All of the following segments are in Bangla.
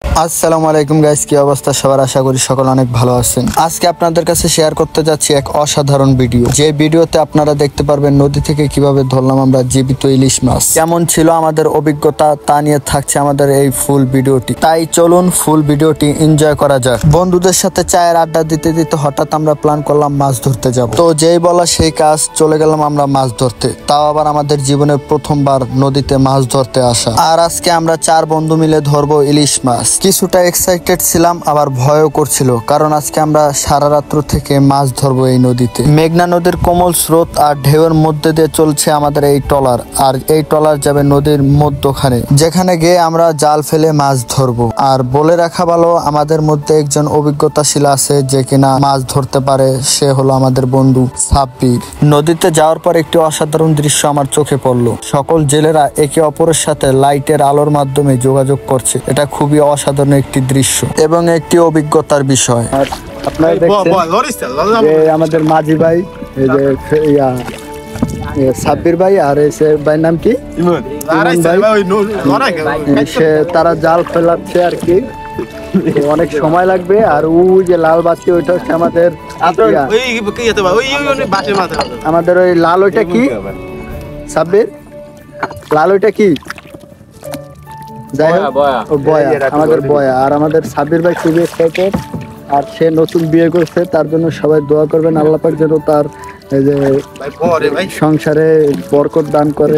আসসালামু আলাইকুম গাইস, কি অবস্থা সবার? আশা করি সকল অনেক ভালো আছেন। আজকে আপনাদের কাছে শেয়ার করতে যাচ্ছি এক অসাধারণ ভিডিও। যে ভিডিওতে আপনারা দেখতে পারবেন নদী থেকে কিভাবে ধরলাম আমরা জীবিত ইলিশ মাছ। কেমন ছিল আমাদের অভিজ্ঞতা তা নিয়ে থাকছে আমাদের এই ফুল ভিডিওটি। তাই চলুন ফুল ভিডিওটি এনজয় করা যাক। বন্ধুদের সাথে চায়ের আড্ডা দিতে দিতে হঠাৎ আমরা প্ল্যান করলাম মাছ ধরতে যাব। তো যেই বলা সেই কাজ, চলে গেলাম আমরা মাছ ধরতে। তাও আবার আমাদের জীবনের প্রথমবার নদীতে মাছ ধরতে আসা। আর আজকে আমরা 4 বন্ধু মিলে ধরবো ইলিশ মাছ। কিছুটা এক্সাইটেড ছিলাম, আবার ভয়ও করছিল, কারণ আজকে আমরা সারা রাত্র থেকে মাছ ধরবো এই নদীতে। মেঘনা নদীর কোমল স্রোত আর ঢেউয়ের মধ্যে দিয়ে চলছে আমাদের এই ট্রলার। আর এই ট্রলার যাবে নদীর মধ্যখানে, যেখানে গিয়ে আমরা জাল ফেলে মাছ ধরবো। আর বলে রাখা ভালো, আমাদের মধ্যে একজন অভিজ্ঞতাশীল আছে যে কিনা মাছ ধরতে পারে, সে হলো আমাদের বন্ধু সাব্বির। নদীতে যাওয়ার পর একটি অসাধারণ দৃশ্য আমার চোখে পড়লো। সকল জেলেরা একে অপরের সাথে লাইটের আলোর মাধ্যমে যোগাযোগ করছে। এটা খুবই অসাধারণ একটি দৃশ্য এবং একটি অভিজ্ঞতার বিষয়। আর আপনারা দেখছেন যে আমাদের মাঝি ভাই, এই যে সাব্বির ভাই, আর এসে ভাইয়ের নাম কি, সে তারা জাল ফেলাচ্ছে আর কি। অনেক সময় লাগবে। আর ওই যে লাল বাতি, ওইটা হচ্ছে আমাদের ওই লাল, ওইটা কি সাব্বির? লাল ওইটা কি? আমাদের বয়া। আর আমাদের সাব্বির ভাই খুবই এক্সাইটেড। আর সে নতুন বিয়ে করছে, তার জন্য সবাই দোয়া করবেন আল্লাহ পাক যেন তার এই যে সংসারে বরকত দান করে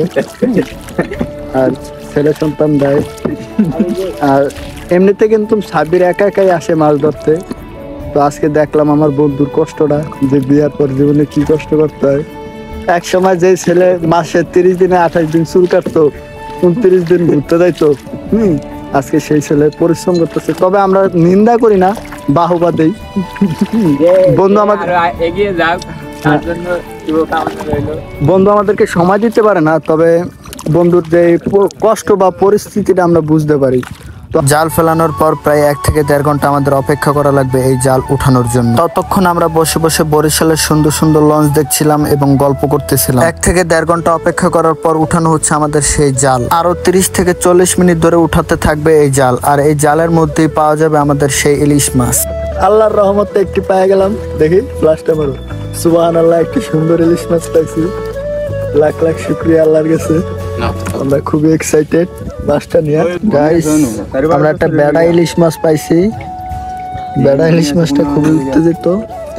আর ছেলে সন্তান দেয়। আর এমনিতে কিন্তু সাব্বির একা একাই আসে মাছ ধরতে। তো আজকে দেখলাম আমার বন্ধুর কষ্টটা, যে বিয়ার পর জীবনে কি কষ্ট করতে হয়। এক সময় যে ছেলে মাসে 30 দিনে 28 দিন চুল কাটতো, 29 দিন ঘুরতে যাইতো, আজকে সেই ছেলে পরিশ্রম করতেছে। তবে আমরা নিন্দা করি না, বাহবা দেই। বন্ধু আমাদের এগিয়ে যাক, তার জন্য শুভকামনা রইল। বন্ধু আমাদেরকে সময় দিতে পারে না, তবে বন্ধুর যে কষ্ট বা পরিস্থিতিটা আমরা বুঝতে পারি। জাল ফেলানোর পর প্রায় 1 থেকে 1.5 ঘন্টা আমাদের অপেক্ষা করা লাগবে এই জাল উঠানোর জন্য। ততক্ষণ আমরা বসে বসে বরিশালের সুন্দর সুন্দর লঞ্চ দেখছিলাম এবং গল্প করতেছিলাম। 1 থেকে 1.5 ঘন্টা অপেক্ষা করার পর উঠানো হচ্ছে আমাদের সেই জাল। আরো 30 থেকে 40 মিনিট ধরে উঠাতে থাকবে এই জাল। আর এই জালের মধ্যেই পাওয়া যাবে আমাদের সেই ইলিশ মাছ। আল্লাহর রহমতে একটি পেয়ে গেলাম। দেখি ফ্লাশটা মারো। সুবহানাল্লাহ, একটি সুন্দর ইলিশ মাছ পাইছি। লাখ লাখ শুকরিয়া আল্লাহর কাছে। আমরা খুবই এক্সাইটেড মাছটা নিয়ে। গাইস, আমরা একটা বেড়া ইলিশ মাছ পাইছি। বেড়া ইলিশ মাছটা খুবই উত্তেজিত।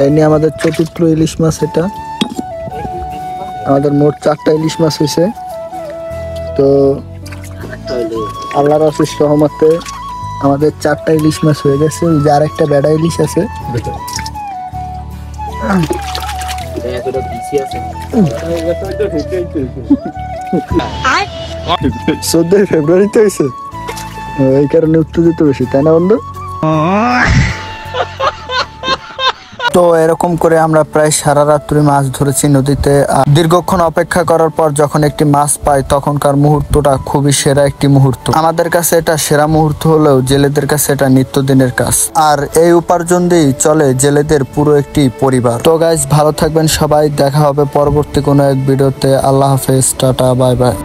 এই নিয়ে আমাদের 4র্থ ইলিশ মাছ এটা। আমাদের মোট 4টা ইলিশ মাছ হয়েছে। তো আল্লাহর অশেষ রহমতে আমাদের 4টা ইলিশ মাছ হয়ে গেছে। যে আরেকটা বেড়া ইলিশ আছে। 14 ফেব্রুয়ারিতে হয়েছে, এই কারণে উত্তেজিত বেশি, তাই না বন্ধু? তো এরকম করে আমরা প্রায় সারা রাত্রি মাছ ধরেছি নদীতে। দীর্ঘক্ষণ অপেক্ষা করার পর যখন একটি মাছ পাই, তখনকার মুহূর্তটা খুবই সেরা একটি মুহূর্ত। আমাদের কাছে এটা সেরা মুহূর্ত হলেও জেলেদের কাছে এটা নিত্যদিনের কাজ। আর এই উপার্জন দিয়েই চলে জেলেদের পুরো একটি পরিবার। তো গাইস, ভালো থাকবেন সবাই। দেখা হবে পরবর্তী কোনো এক ভিডিওতে। আল্লাহ হাফেজ, টাটা, বাই বাই।